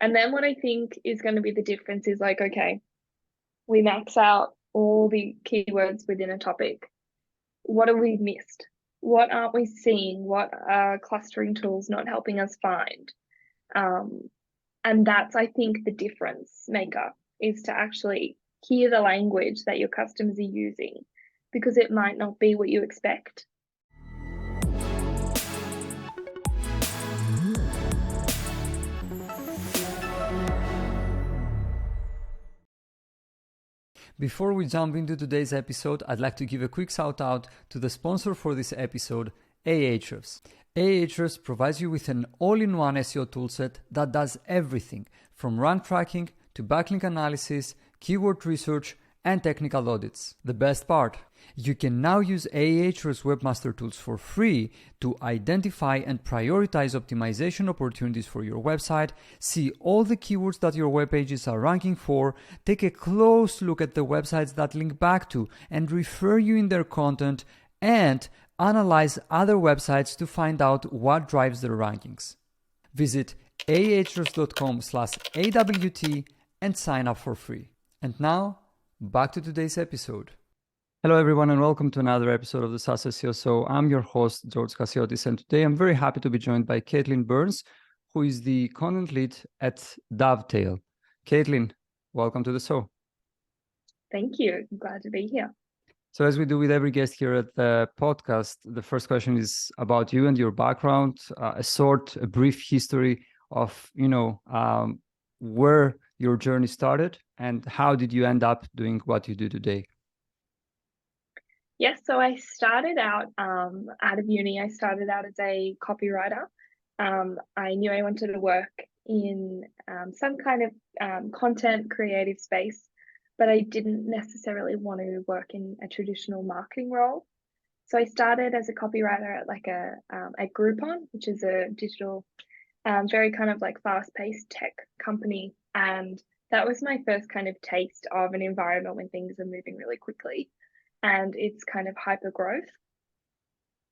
And then what I think is going to be the difference is like, okay, we max out all the keywords within a topic. What have we missed? What aren't we seeing? What are clustering tools not helping us find? And that's, I think, the difference maker is to actually hear the language that your customers are using, because it might not be what you expect. Before we jump into today's episode, I'd like to give a quick shout out to the sponsor for this episode, Ahrefs. Ahrefs provides you with an all-in-one SEO toolset that does everything from rank tracking to backlink analysis, keyword research, and technical audits. The best part, you can now use Ahrefs Webmaster Tools for free to identify and prioritize optimization opportunities for your website, see all the keywords that your web pages are ranking for, take a close look at the websites that link back to and refer you in their content, and analyze other websites to find out what drives their rankings. Visit ahrefs.com/AWT and sign up for free. And now, back to today's episode. Hello everyone and welcome to another episode of the SaaS SEO Show. I'm your host, George Cassiotis, and today I'm very happy to be joined by Caitlin Burns, who is the content lead at Dovetail. Caitlin, welcome to the show. Thank you. I'm glad to be here. So as we do with every guest here at the podcast, the first question is about you and your background, a brief history of, where your journey started and how did you end up doing what you do today? Yes, so I started out of uni. I started out as a copywriter. I knew I wanted to work in some kind of content creative space, but I didn't necessarily want to work in a traditional marketing role. So I started as a copywriter at like a Groupon, which is a digital, very kind of like fast-paced tech company. And that was my first kind of taste of an environment when things are moving really quickly and it's kind of hyper growth.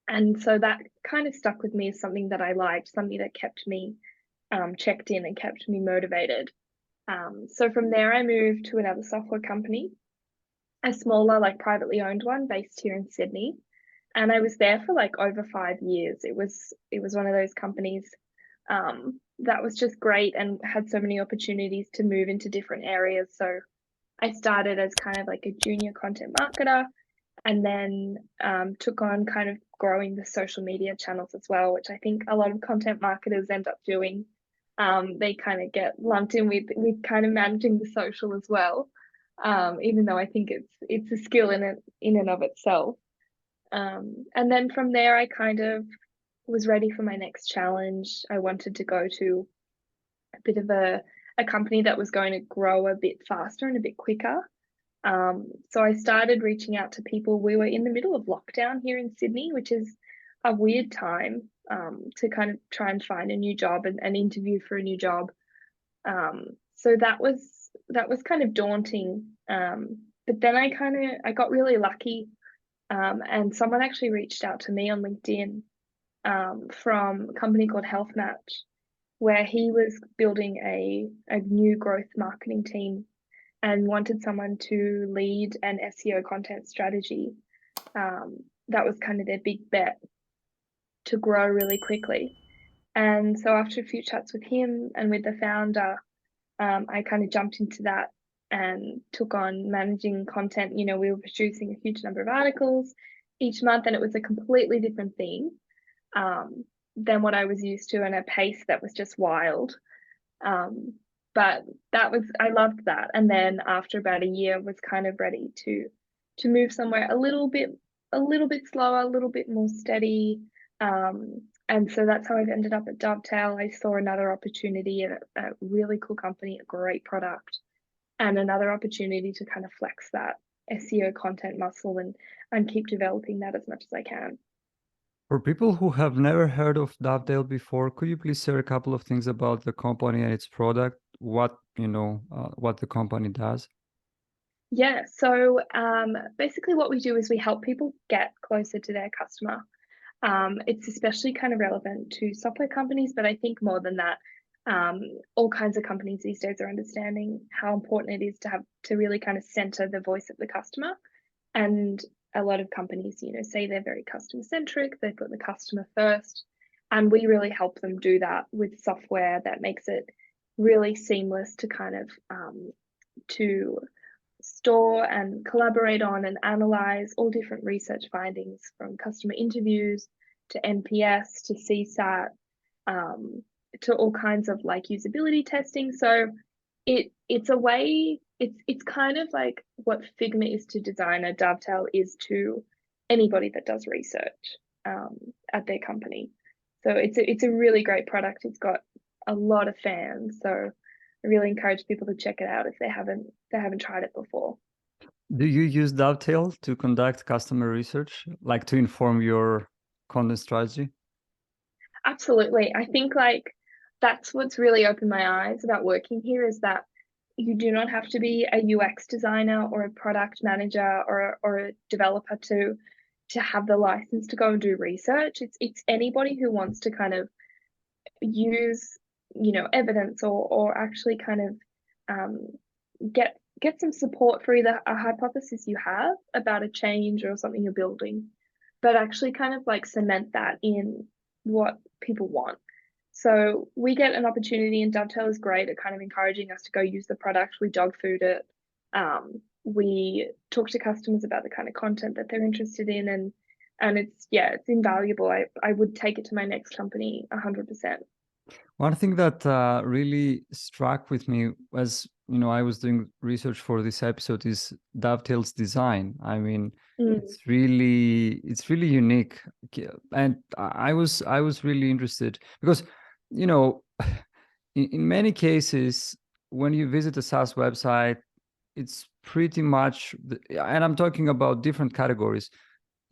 And so that kind of stuck with me as something that I liked, something that kept me checked in and kept me motivated. So from there, I moved to another software company, a smaller, like privately owned one based here in Sydney. And I was there for like over 5 years. It was one of those companies that was just great and had so many opportunities to move into different areas. So I started as kind of like a junior content marketer, and then took on kind of growing the social media channels as well, which I think a lot of content marketers end up doing. They kind of get lumped in with kind of managing the social as well, even though I think it's a skill in and of itself. And then from there, I kind of was ready for my next challenge. I wanted to go to a bit of a company that was going to grow a bit faster and a bit quicker. So I started reaching out to people. We were in the middle of lockdown here in Sydney, which is a weird time to kind of try and find a new job and interview for a new job. So that was kind of daunting. But then I got really lucky, and someone actually reached out to me on LinkedIn from a company called Health Match, where he was building a new growth marketing team and wanted someone to lead an SEO content strategy. That was kind of their big bet to grow really quickly. And so after a few chats with him and with the founder, I kind of jumped into that and took on managing content. We were producing a huge number of articles each month, and it was a completely different thing than what I was used to, and a pace that was just wild. But I loved that. And then after about a year, was kind of ready to move somewhere a little bit slower, a little bit more steady. And so that's how I've ended up at Dovetail. I saw another opportunity at a really cool company, a great product, and another opportunity to kind of flex that SEO content muscle and keep developing that as much as I can. For people who have never heard of Dovetail before, could you please share a couple of things about the company and its product? What the company does? Yeah, so basically what we do is we help people get closer to their customer. It's especially kind of relevant to software companies, but I think more than that, All kinds of companies these days are understanding how important it is to really kind of center the voice of the customer. And a lot of companies, say they're very customer centric, they put the customer first, and we really help them do that with software that makes it really seamless to kind of to store and collaborate on and analyze all different research findings, from customer interviews to NPS to CSAT, to all kinds of like usability testing. So it's a way, it's kind of like what Figma is to designer, Dovetail is to anybody that does research at their company. So it's a really great product. It's got a lot of fans. So I really encourage people to check it out if they haven't tried it before. Do you use Dovetail to conduct customer research, like to inform your content strategy? Absolutely. I think like that's what's really opened my eyes about working here, is that you do not have to be a UX designer or a product manager or a developer to have the license to go and do research. It's anybody who wants to kind of use, evidence or actually kind of get some support for either a hypothesis you have about a change or something you're building, but actually kind of like cement that in what people want. So we get an opportunity, and Dovetail is great at kind of encouraging us to go use the product. We dog food it. We talk to customers about the kind of content that they're interested in, and it's invaluable. I would take it to my next company 100%. One thing that really struck with me as I was doing research for this episode is Dovetail's design. I mean, it's really unique, and I was really interested because in many cases when you visit a SaaS website, it's pretty much, and I'm talking about different categories.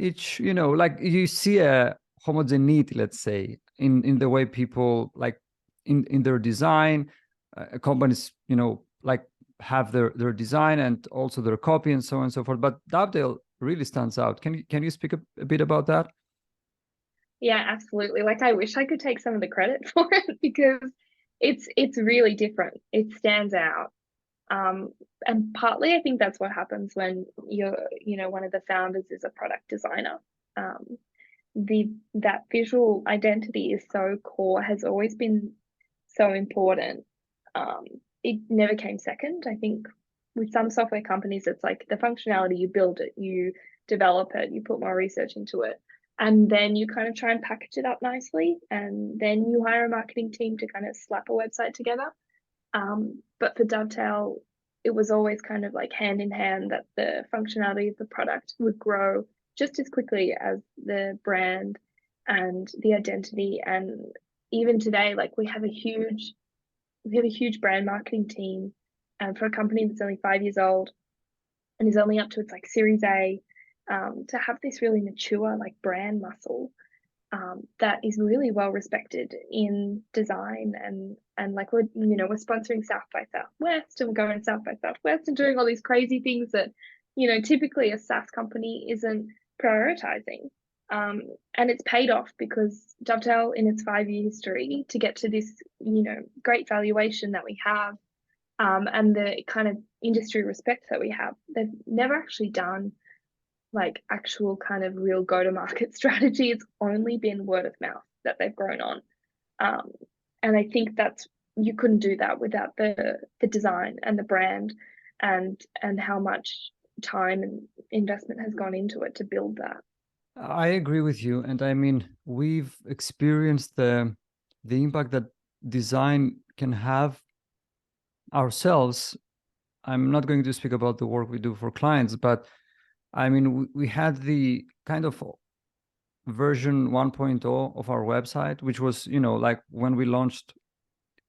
Each like you see a homogeneity, let's say, in the way people like in their design, companies like have their design and also their copy and so on and so forth, but Dovetail really stands out. Can you speak a bit about that? Yeah, absolutely. Like I wish I could take some of the credit for it, because it's really different. It stands out. And partly I think that's what happens when one of the founders is a product designer. That visual identity is so core, has always been so important. It never came second. I think with some software companies, it's like the functionality, you build it, you develop it, you put more research into it, and then you kind of try and package it up nicely, and then you hire a marketing team to kind of slap a website together. But for Dovetail, it was always kind of like hand in hand, that the functionality of the product would grow just as quickly as the brand and the identity. And even today, like we have a huge brand marketing team, and for a company that's only 5 years old and is only up to its like Series A, to have this really mature like brand muscle that is really well respected in design, and like we're sponsoring South by Southwest, and we're going to South by Southwest and doing all these crazy things that typically a SaaS company isn't prioritizing. And it's paid off, because Dovetail, in its 5-year history, to get to this great valuation that we have, and the kind of industry respect that we have, they've never actually done like actual kind of real go-to-market strategy. It's only been word of mouth that they've grown on. And I think you couldn't do that without the design and the brand, and how much time and investment has gone into it to build that. I agree with you, and I mean, we've experienced the impact that design can have ourselves. I'm not going to speak about the work we do for clients, but I mean, we had the kind of version 1.0 of our website, which was, like when we launched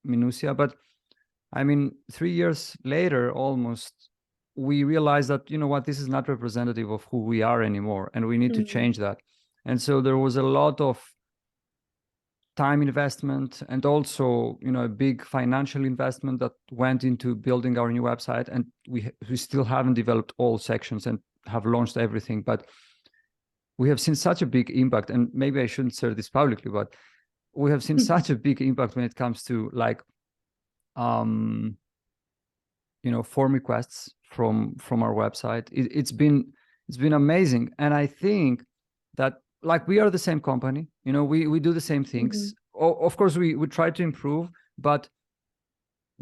Minutia. But I mean, 3 years later, almost, we realized that, this is not representative of who we are anymore, and we need to change that. And so there was a lot of time investment, and also, a big financial investment that went into building our new website. And we still haven't developed all sections and have launched everything, but we have seen such a big impact. And maybe I shouldn't say this publicly, but we have seen such a big impact when it comes to like form requests from our website. It's been amazing, and I think that like we are the same company, we do the same things. Of course, we try to improve, but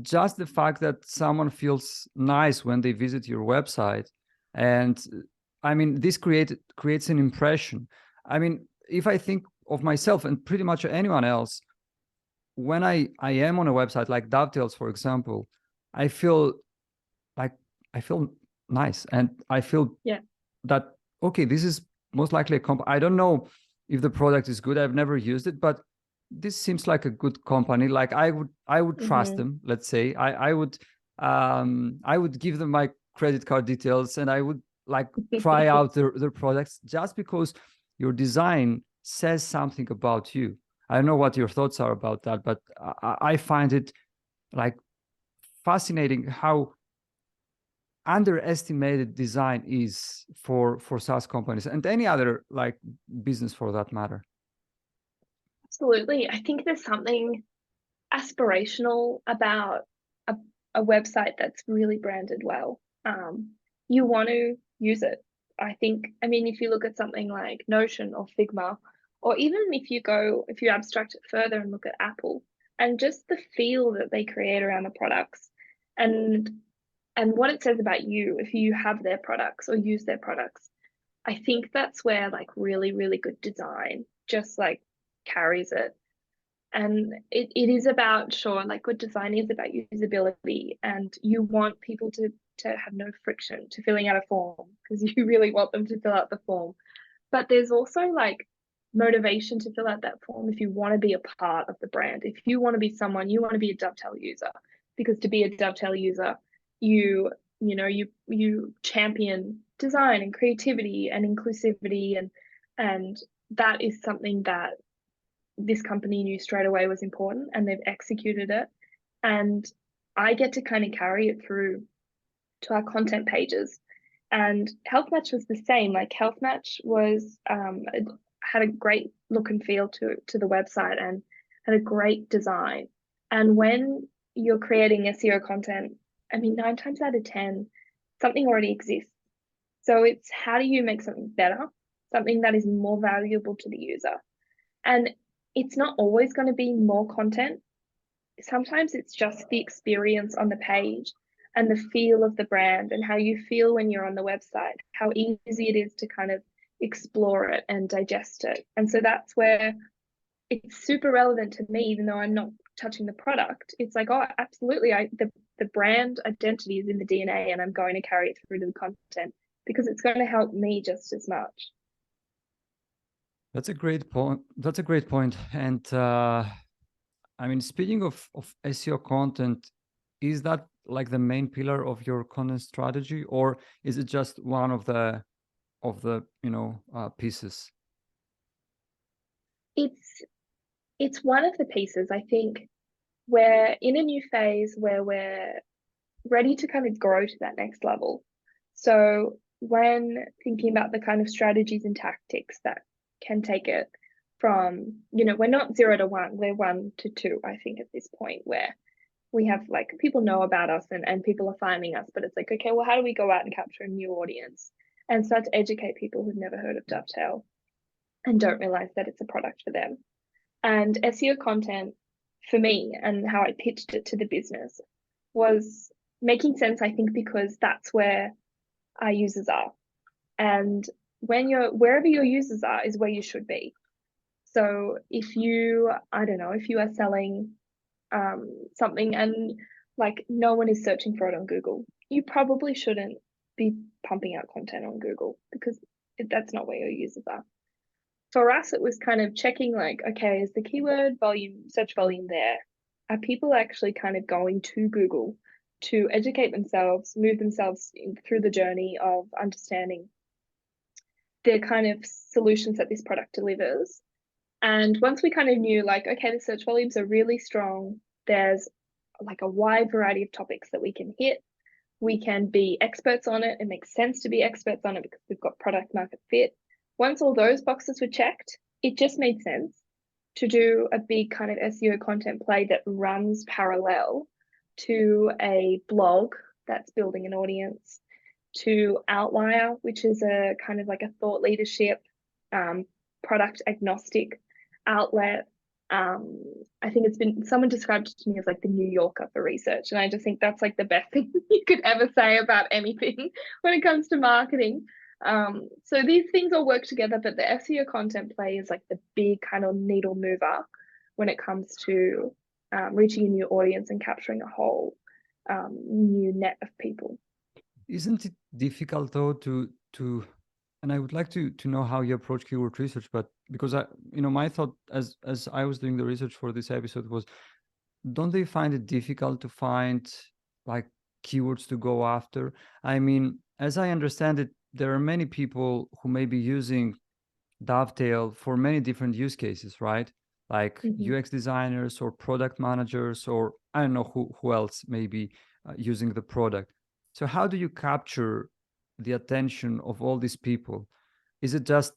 just the fact that someone feels nice when they visit your website, and I mean, this creates an impression. I mean, if I think of myself and pretty much anyone else, when I am on a website like Dovetails, for example, I feel nice, and I feel that, okay, this is most likely I don't know if the product is good. I've never used it, but this seems like a good company. Like I would trust them. Let's say I would give them my credit card details, and I would like try out their products, just because your design says something about you. I don't know what your thoughts are about that, but I find it like fascinating how underestimated design is for SaaS companies and any other like business for that matter. Absolutely. I think there's something aspirational about a website that's really branded well. You want to use it. I mean, if you look at something like Notion or Figma, or even if you abstract it further and look at Apple, and just the feel that they create around the products, and what it says about you if you have their products or use their products, I think that's where like really, really good design just like carries it. And it is about, sure, like good design is about usability, and you want people to have no friction to filling out a form, because you really want them to fill out the form. But there's also like motivation to fill out that form if you want to be a part of the brand. If you want to be someone, you want to be a Dovetail user, because to be a Dovetail user, you champion design and creativity and inclusivity, and that is something that this company knew straight away was important, and they've executed it. And I get to kind of carry it through to our content pages. And Health Match was the same. Like Health Match was had a great look and feel to the website, and had a great design. And when you're creating SEO content, I mean, 9 times out of 10, something already exists. So it's how do you make something better, something that is more valuable to the user. And it's not always going to be more content. Sometimes it's just the experience on the page and the feel of the brand and how you feel when you're on the website, how easy it is to kind of explore it and digest it. And so that's where it's super relevant to me, even though I'm not touching the product. It's like, oh, absolutely. The brand identity is in the DNA, and I'm going to carry it through to the content because it's going to help me just as much. That's a great point. And I mean, speaking of SEO content, is that like the main pillar of your content strategy, or is it just one of the pieces? It's one of the pieces. I think we're in a new phase where we're ready to kind of grow to that next level. So when thinking about the kind of strategies and tactics that can take it from, we're not 0 to 1, we're 1 to 2, I think, at this point, where we have like people know about us, and people are finding us, but it's like, okay, well, how do we go out and capture a new audience and start to educate people who've never heard of Dovetail and don't realize that it's a product for them? And SEO content for me, and how I pitched it to the business, was making sense, I think, because that's where our users are. And wherever your users are is where you should be. So if you are selling something, and like no one is searching for it on Google, you probably shouldn't be pumping out content on Google, because that's not where your users are. For us, it was kind of checking like, okay, is the keyword volume, search volume there? Are people actually kind of going to Google to educate themselves, move themselves through the journey of understanding the kind of solutions that this product delivers? And once we kind of knew like, okay, the search volumes are really strong, there's like a wide variety of topics that we can hit. We can be experts on it. It makes sense to be experts on it because we've got product market fit. Once all those boxes were checked, it just made sense to do a big kind of SEO content play that runs parallel to a blog that's building an audience, to Outlier, which is a kind of like a thought leadership, product agnostic outlet. I think someone described it to me as like the New Yorker for research. And I just think that's like the best thing you could ever say about anything when it comes to marketing. So these things all work together, but the SEO content play is like the big kind of needle mover when it comes to reaching a new audience and capturing a whole new net of people. Isn't it difficult though to and I would like to know how you approach keyword research, but because my thought as I was doing the research for this episode was, don't they find it difficult to find like keywords to go after? I mean, as I understand it, there are many people who may be using Dovetail for many different use cases, right? Like UX designers or product managers, or I don't know who else may be using the product. So how do you capture the attention of all these people? Is it just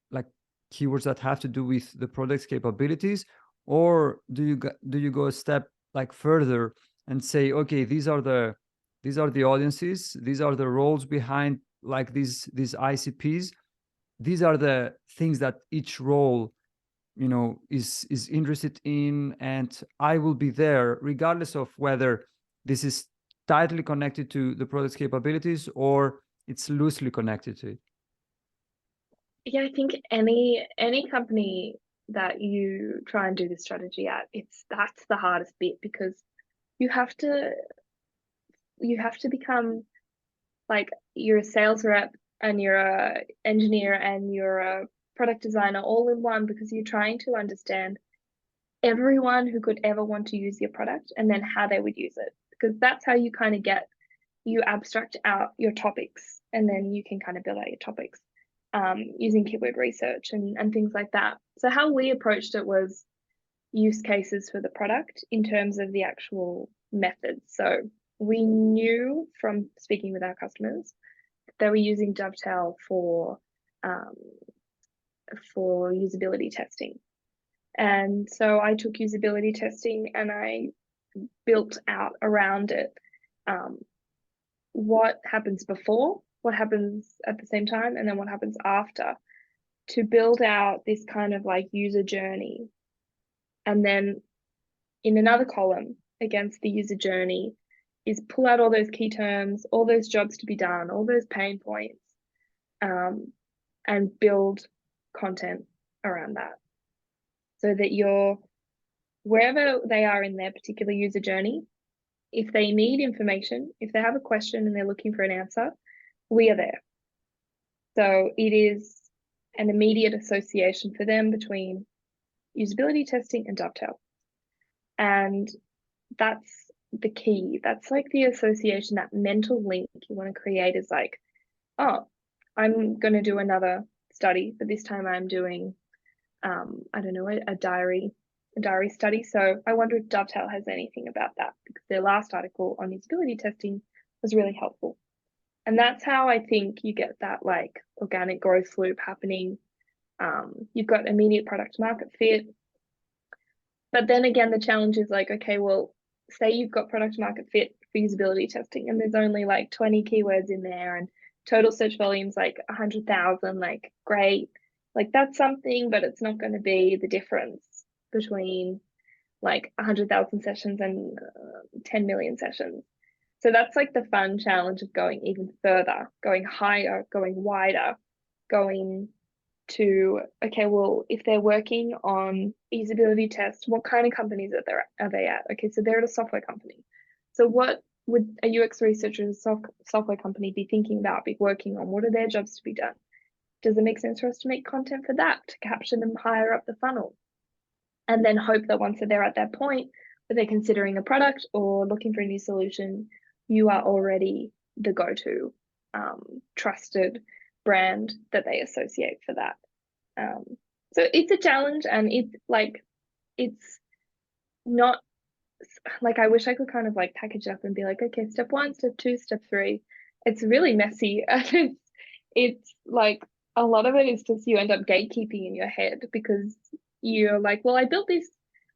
like keywords that have to do with the product's capabilities, or do you go a step like further and say, okay, these are the audiences, these are the roles behind like these ICPs, these are the things that each role is interested in, and I will be there regardless of whether this is tightly connected to the product's capabilities or it's loosely connected to it? Yeah, I think any company that you try and do this strategy at, that's the hardest bit, because you have to become like, you're a sales rep and you're a engineer and you're a product designer all in one, because you're trying to understand everyone who could ever want to use your product and then how they would use it, because that's how you kind of you abstract out your topics, and then you can kind of build out your topics using keyword research and things like that. So how we approached it was use cases for the product in terms of the actual methods. So we knew from speaking with our customers that they were using Dovetail for usability testing. And so I took usability testing and I built out around it what happens before, what happens at the same time, and then what happens after, to build out this kind of like user journey. And then in another column against the user journey is pull out all those key terms, all those jobs to be done, all those pain points, and build content around that, so that you're wherever they are in their particular user journey. If they need information, if they have a question and they're looking for an answer, we are there. So it is an immediate association for them between usability testing and Dovetail. And that's the key. That's like the association, that mental link you want to create is like, oh, I'm going to do another study, but this time I'm doing, I don't know, a diary study. So I wonder if Dovetail has anything about that, because their last article on usability testing was really helpful. And that's how I think you get that like organic growth loop happening. You've got immediate product market fit. But then again, the challenge is like, okay, well, say you've got product market fit for usability testing and there's only like 20 keywords in there and total search volume's like 100,000, like great. Like that's something, but it's not going to be the difference between like 100,000 sessions and 10 million sessions. So that's like the fun challenge of going even further, going higher, going wider, going to, okay, well, if they're working on usability tests, what kind of companies are they at? Okay, so they're at a software company. So what would a UX researcher at a software company be thinking about, be working on? What are their jobs to be done? Does it make sense for us to make content for that, to capture them higher up the funnel? And then hope that once they're at that point where they're considering a product or looking for a new solution, you are already the go-to trusted brand that they associate for that. So it's a challenge, and it's not like, I wish I could kind of like package it up and be like, okay, step 1, step 2, step 3. It's really messy. And it's like a lot of it is just you end up gatekeeping in your head, because you're like, well, I built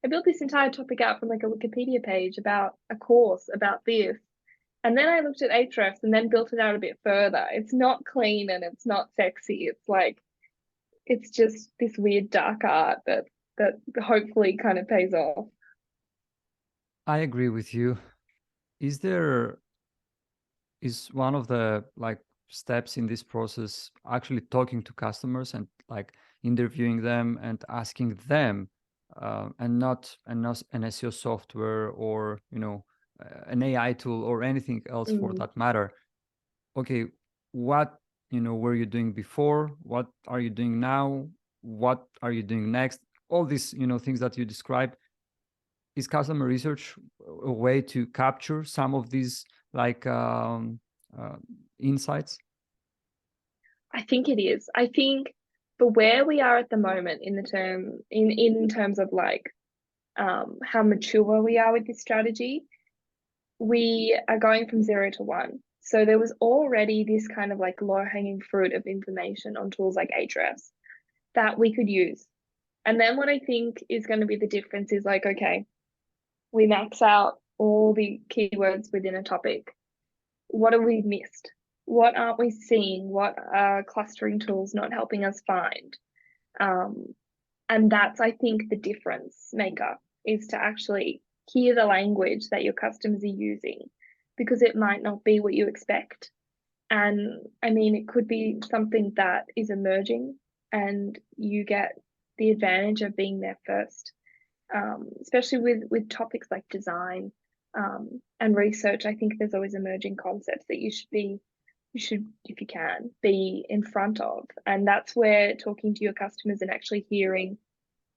I built this entire topic out from like a Wikipedia page about a course about this. And then I looked at Ahrefs and then built it out a bit further. It's not clean and it's not sexy. It's like, it's just this weird dark art that hopefully kind of pays off. I agree with you. Is one of the like steps in this process actually talking to customers and like interviewing them and asking them, and not an SEO software or an AI tool or anything else for Mm. that matter. Okay, what were you doing before? What are you doing now? What are you doing next? All these things that you described. Is customer research a way to capture some of these like uh, insights? I think it is. I think for where we are at the moment in the in terms of like how mature we are with this strategy, we are going from 0 to 1. So there was already this kind of like low hanging fruit of information on tools like Ahrefs that we could use. And then what I think is going to be the difference is like, okay, we max out all the keywords within a topic. What have we missed? What aren't we seeing? What are clustering tools not helping us find? Um, and that's, I think, the difference maker is to actually hear the language that your customers are using, because it might not be what you expect. And I mean, it could be something that is emerging and you get the advantage of being there first, especially with topics like design and research. I think there's always emerging concepts that you should, if you can, be in front of. And that's where talking to your customers and actually hearing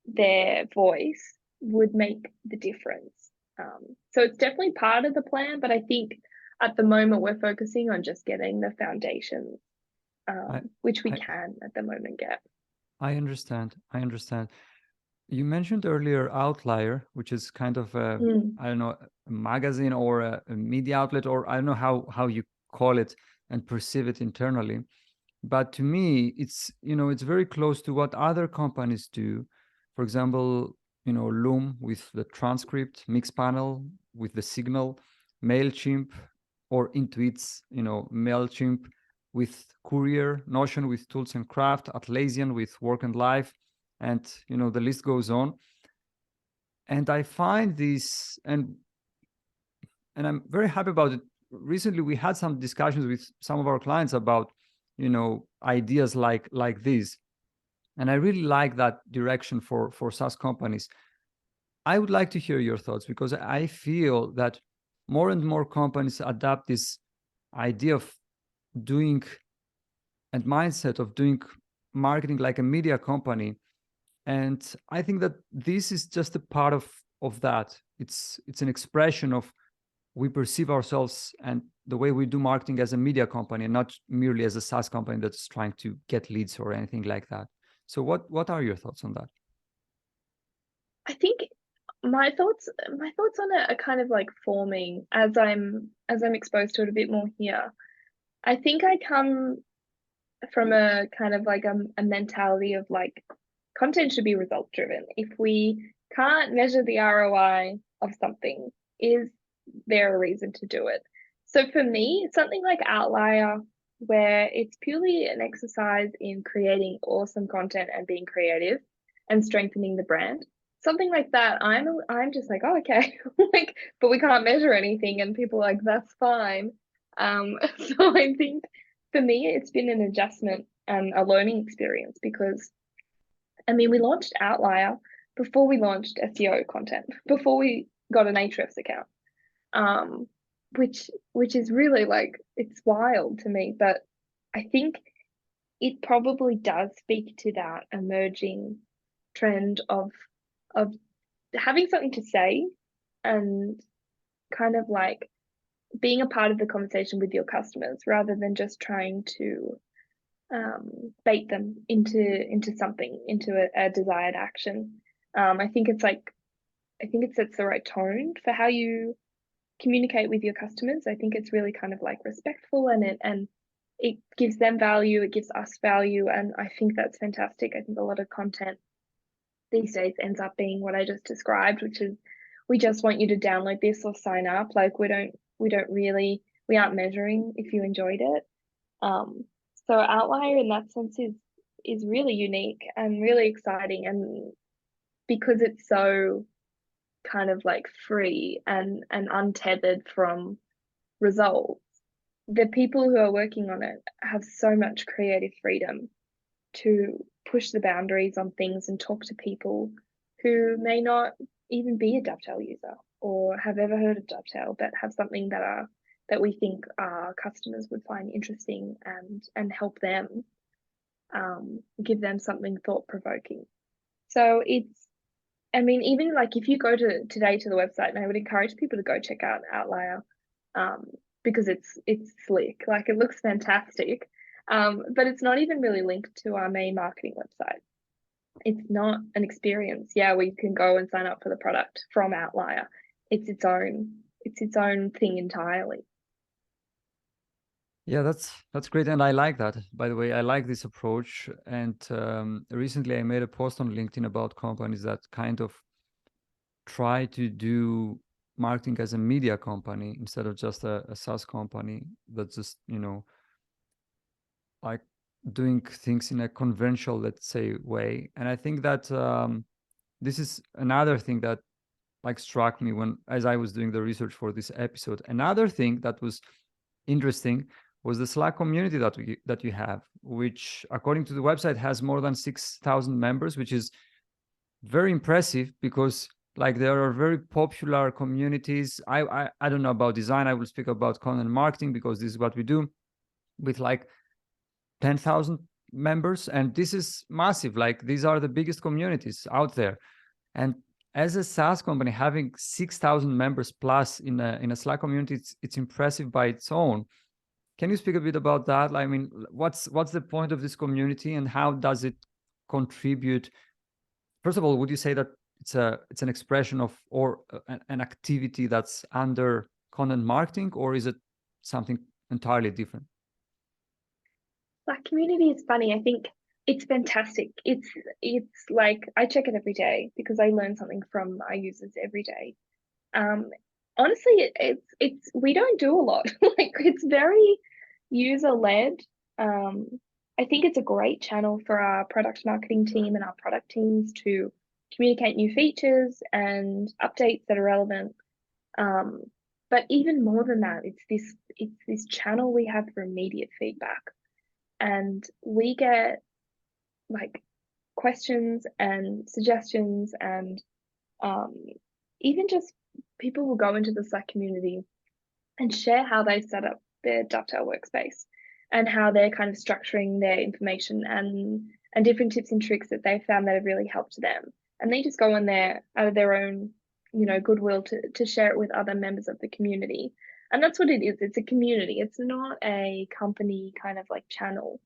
their voice would make the difference. So it's definitely part of the plan, but I think at the moment we're focusing on just getting the foundations, I, which we I can at the moment get. I understand. I understand. You mentioned earlier Outlier, which is kind of a, Mm. I don't know, a magazine or a media outlet, or I don't know how you call it and perceive it internally. But to me, it's very close to what other companies do. For example, Loom with the transcript, Mixpanel with the signal, Mailchimp, or Intuit's, Mailchimp with Courier, Notion with Tools and Craft, Atlassian with Work and Life, and the list goes on. And I find this, and I'm very happy about it. Recently, we had some discussions with some of our clients about, ideas like this, and I really like that direction for SaaS companies. I would like to hear your thoughts, because I feel that more and more companies adapt this idea of doing and mindset of doing marketing like a media company. And I think that this is just a part of that. It's an expression of we perceive ourselves and the way we do marketing as a media company, and not merely as a SaaS company that's trying to get leads or anything like that. So what are your thoughts on that? I think my thoughts on it are kind of like forming as I'm exposed to it a bit more here. I think I come from a kind of like a mentality of like content should be result driven. If we can't measure the ROI of something, is there a reason to do it? So for me, it's something like Outlier, where it's purely an exercise in creating awesome content and being creative and strengthening the brand. Something like that, I'm just like, oh, okay, like, but we can't measure anything, and people are like, that's fine. So I think for me, it's been an adjustment and a learning experience, because I mean, we launched Outlier before we launched SEO content, before we got an Ahrefs account, um, which is really like, it's wild to me. But I think it probably does speak to that emerging trend of having something to say and kind of like being a part of the conversation with your customers rather than just trying to bait them into something, into a desired action. I think it's like, I think it sets the right tone for how you communicate with your customers. I think it's really kind of like respectful, and it gives them value, it gives us value, and I think that's fantastic. I think a lot of content these days ends up being what I just described, which is we just want you to download this or sign up. Like we aren't measuring if you enjoyed it. So Outlier in that sense is really unique and really exciting, and because it's so kind of like free and untethered from results, the people who are working on it have so much creative freedom to push the boundaries on things and talk to people who may not even be a Dovetail user or have ever heard of Dovetail, but have something that we think our customers would find interesting and help them, give them something thought-provoking. So I mean, even like if you go today to the website, and I would encourage people to go check out Outlier, because it's slick, like it looks fantastic. But it's not even really linked to our main marketing website. It's not an experience. Yeah, we can go and sign up for the product from Outlier. It's its own thing entirely. Yeah, that's great, and I like that. By the way, I like this approach. And recently, I made a post on LinkedIn about companies that kind of try to do marketing as a media company instead of just a SaaS company that's just like doing things in a conventional, let's say, way. And I think that this is another thing that like struck me when as I was doing the research for this episode. Another thing that was interesting was the Slack community that you have, which according to the website has more than 6,000 members, which is very impressive because like there are very popular communities. I don't know about design. I will speak about content marketing because this is what we do with like 10,000 members, and this is massive. Like these are the biggest communities out there. And as a SaaS company, having 6,000 members plus in a Slack community, it's impressive by its own. Can you speak a bit about that? I mean, what's the point of this community, and how does it contribute? First of all, would you say that it's an expression of or an activity that's under content marketing, or is it something entirely different? That community is funny. I think it's fantastic. It's like I check it every day because I learn something from our users every day. Honestly, it's we don't do a lot. Like it's very user led. I think it's a great channel for our product marketing team and our product teams to communicate new features and updates that are relevant. But even more than that, it's this channel we have for immediate feedback, and we get like questions and suggestions, and even just people will go into the Slack community and share how they set up their Dovetail workspace and how they're kind of structuring their information and different tips and tricks that they found that have really helped them. And they just go in there out of their own, goodwill to share it with other members of the community. And that's what it is. It's a community. It's not a company kind of like channel.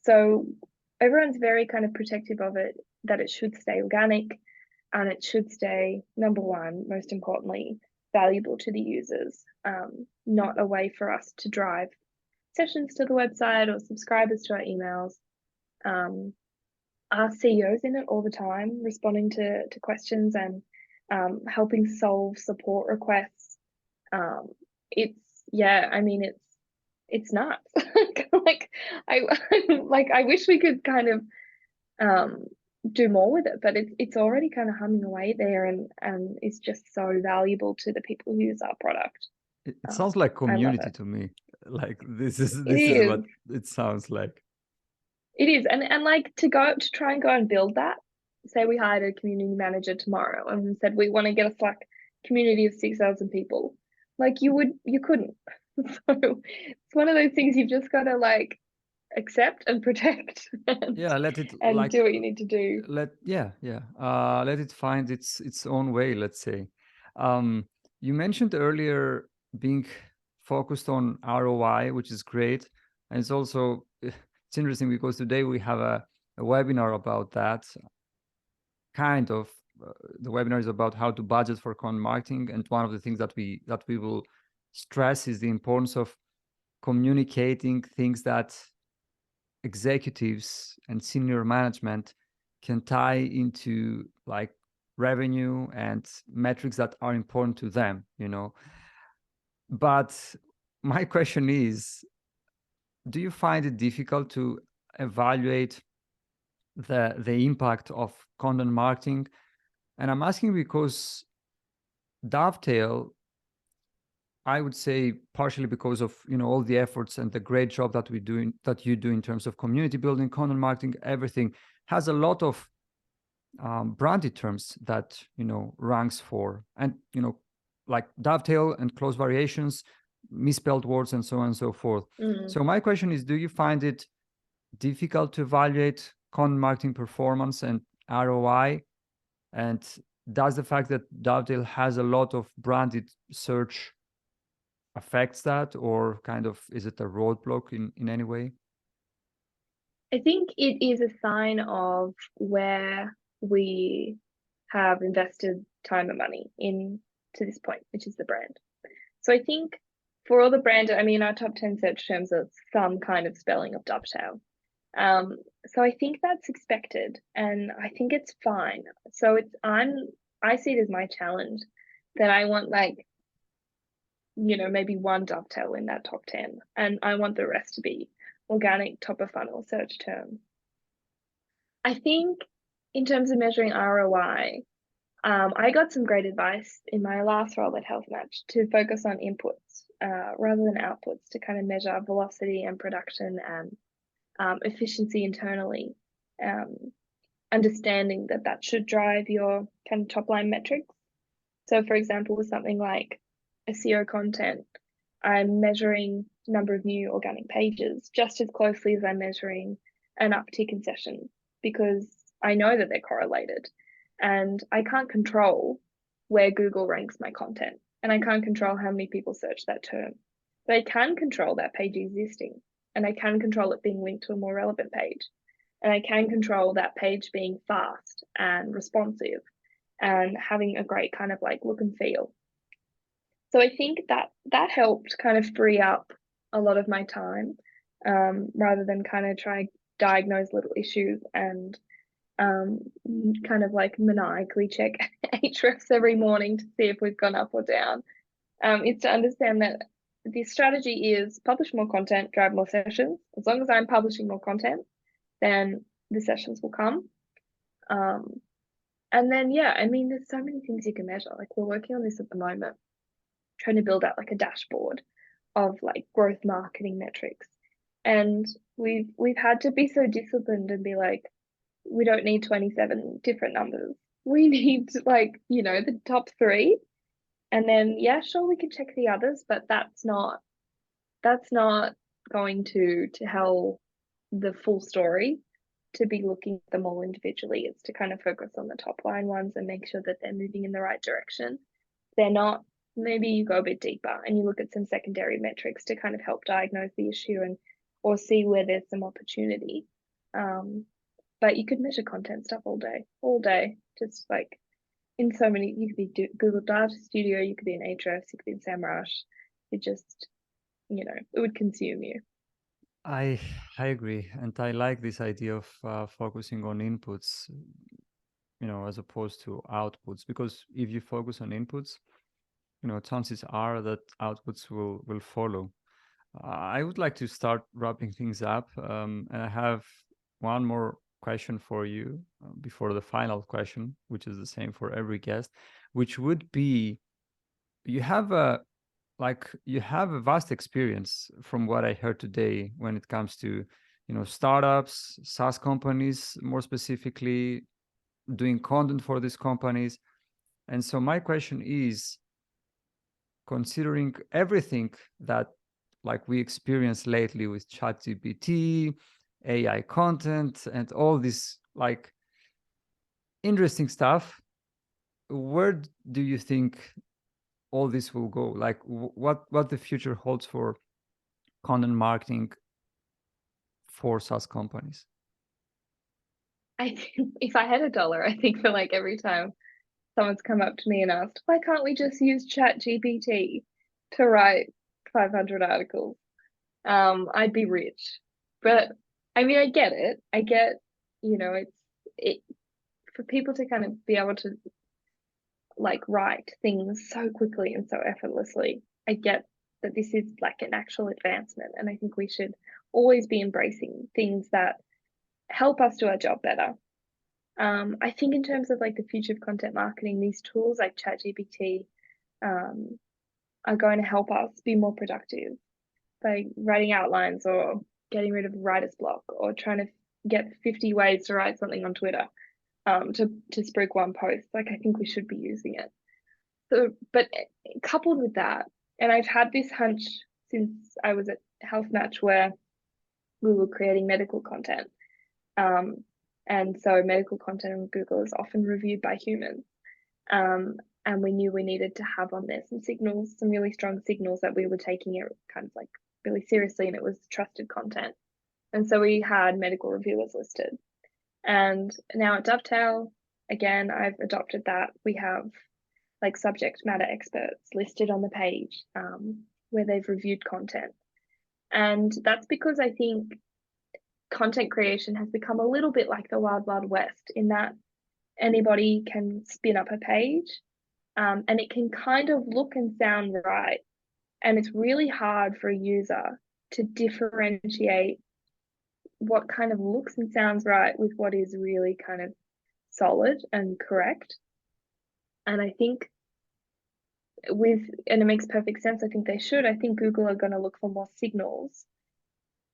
So everyone's very kind of protective of it, that it should stay organic and it should stay, number one, most importantly, valuable to the users, not a way for us to drive sessions to the website or subscribers to our emails. Our CEO's in it all the time, responding to questions and helping solve support requests. It's nuts. Like I wish we could kind of do more with it, but it's already kind of humming away there, and it's just so valuable to the people who use our product. It sounds like I love community it. to me. Like this It is what is. it sounds like. It is. And like to try and go and build that. Say we hired a community manager tomorrow and said we want to get a Slack community of 6,000 people. Like you couldn't. So it's one of those things you've just got to like accept and protect Yeah, let it and like do what you need to do. let let it find its own way, let's say. You mentioned earlier being focused on ROI, which is great, and it's also it's interesting because today we have a webinar about that. Kind of the webinar is about how to budget for content marketing, and one of the things that we will stress is the importance of communicating things that executives and senior management can tie into like revenue and metrics that are important to them, But my question is, do you find it difficult to evaluate the impact of content marketing? And I'm asking because Dovetail, I would say partially because of all the efforts and the great job that you do in terms of community building, content marketing, everything has a lot of branded terms that ranks for, and like dovetail and close variations, misspelled words, and so on and so forth. So my question is, do you find it difficult to evaluate content marketing performance and ROI? And does the fact that Dovetail has a lot of branded search affects that, or kind of is it a roadblock in any way? I think it is a sign of where we have invested time and money in to this point, which is the brand. So I think for all the brand, I mean, our top 10 search terms are some kind of spelling of dovetail. So I think that's expected, and I think it's fine. So I see it as my challenge that I want, like, maybe one dovetail in that top 10, and I want the rest to be organic top of funnel search terms. I think in terms of measuring ROI, I got some great advice in my last role at Health Match to focus on inputs rather than outputs, to kind of measure velocity and production and efficiency internally, understanding that should drive your kind of top line metrics. So, for example, with something like SEO content, I'm measuring number of new organic pages just as closely as I'm measuring an uptick in sessions, because I know that they're correlated, and I can't control where Google ranks my content, and I can't control how many people search that term, but I can control that page existing, and I can control it being linked to a more relevant page, and I can control that page being fast and responsive and having a great kind of like look and feel. So I think that helped kind of free up a lot of my time, rather than kind of try diagnose little issues and kind of like maniacally check Ahrefs every morning to see if we've gone up or down. It's to understand that the strategy is publish more content, drive more sessions. As long as I'm publishing more content, then the sessions will come. And then, yeah, I mean, there's so many things you can measure. Like, we're working on this at the moment, trying to build out like a dashboard of like growth marketing metrics. And we've had to be so disciplined and be like, we don't need 27 different numbers. We need like, the top 3. And then, yeah, sure, we can check the others, but that's not going to tell the full story, to be looking at them all individually. It's to kind of focus on the top line ones and make sure that they're moving in the right direction. They're not, maybe you go a bit deeper and you look at some secondary metrics to kind of help diagnose the issue or see where there's some opportunity. But you could measure content stuff all day, just like in so many. You could be Google Data Studio, you could be in Ahrefs, you could be in SEMrush. It just, it would consume you. I agree, and I like this idea of focusing on inputs, as opposed to outputs, because if you focus on inputs, chances are that outputs will follow. I would like to start wrapping things up, and I have one more question for you before the final question, which is the same for every guest, which would be, you have a vast experience from what I heard today when it comes to, startups, SaaS companies, more specifically doing content for these companies. And so my question is, considering everything that like we experienced lately with ChatGPT, AI content, and all this like interesting stuff, where do you think all this will go? Like what the future holds for content marketing for SaaS companies? I think if I had $1, I think for like every time someone's come up to me and asked, why can't we just use ChatGPT to write 500 articles? I'd be rich. But I mean, I get it. I get, for people to kind of be able to like write things so quickly and so effortlessly. I get that this is like an actual advancement, and I think we should always be embracing things that help us do our job better. I think in terms of like the future of content marketing, these tools like ChatGPT are going to help us be more productive by writing outlines or getting rid of writer's block or trying to get 50 ways to write something on Twitter to spruik one post. Like, I think we should be using it. So, but coupled with that, and I've had this hunch since I was at Health Match where we were creating medical content. And so medical content on Google is often reviewed by humans. And we knew we needed to have on there some signals, some really strong signals that we were taking it kind of like really seriously, and it was trusted content. And so we had medical reviewers listed. And now at Dovetail, again, I've adopted that. We have like subject matter experts listed on the page where they've reviewed content. And that's because I think content creation has become a little bit like the Wild Wild West in that anybody can spin up a page and it can kind of look and sound right. And it's really hard for a user to differentiate what kind of looks and sounds right with what is really kind of solid and correct. And I think and it makes perfect sense, I think they should. I think Google are going to look for more signals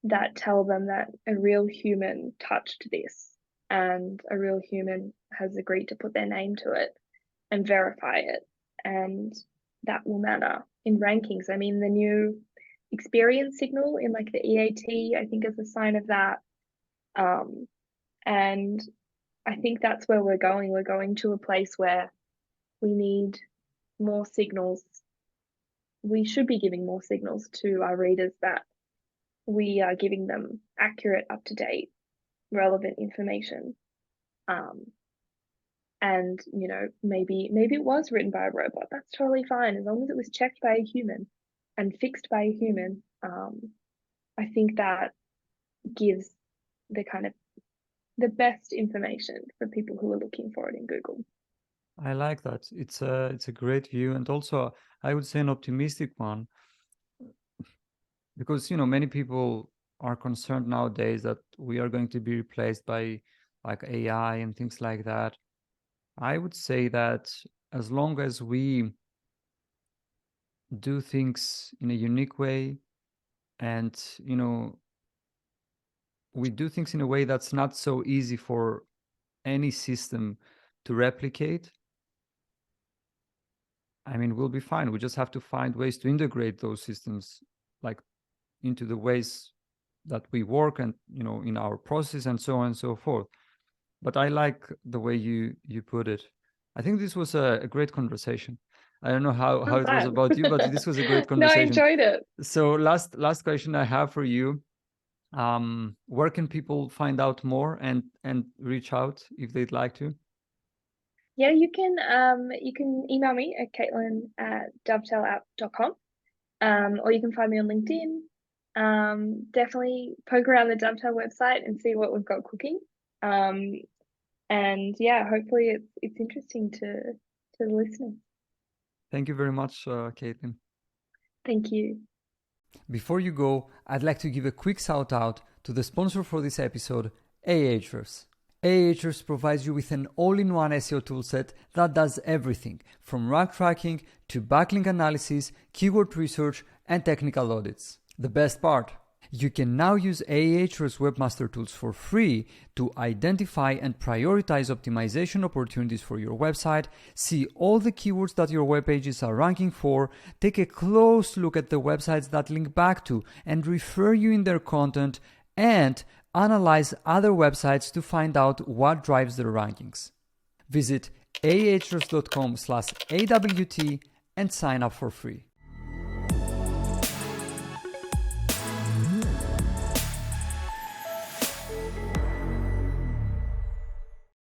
that tell them that a real human touched this and a real human has agreed to put their name to it and verify it. And that will matter in rankings. I mean, the new experience signal in like the EAT, I think is a sign of that. And I think that's where we're going. We're going to a place where we need more signals. We should be giving more signals to our readers that we are giving them accurate, up-to-date, relevant information. And, you know, maybe it was written by a robot. That's totally fine, as long as it was checked by a human and fixed by a human. I think that gives the kind of the best information for people who are looking for it in Google. I like that. It's a great view, and also I would say an optimistic one, because many people are concerned nowadays that we are going to be replaced by like AI and things like that. I would say that as long as we do things in a unique way and we do things in a way that's not so easy for any system to replicate, I mean, we'll be fine. We just have to find ways to integrate those systems like into the ways that we work and in our process and so on and so forth. But I like the way you put it. I think this was a great conversation. I don't know how it was about you, but this was a great conversation. No, I enjoyed it. So last question I have for you. Where can people find out more and reach out if they'd like to? Yeah, you can email me at caitlin@dovetailapp.com, or you can find me on LinkedIn. Definitely poke around the Dovetail website and see what we've got cooking. And yeah, hopefully it's interesting to the listeners. Thank you very much, Caitlin. Thank you. Before you go, I'd like to give a quick shout out to the sponsor for this episode, Ahrefs. Ahrefs provides you with an all-in-one SEO toolset that does everything from rank tracking to backlink analysis, keyword research, and technical audits. The best part, you can now use Ahrefs Webmaster Tools for free to identify and prioritize optimization opportunities for your website, see all the keywords that your web pages are ranking for, take a close look at the websites that link back to and refer you in their content, and analyze other websites to find out what drives their rankings. Visit ahrefs.com/AWT and sign up for free.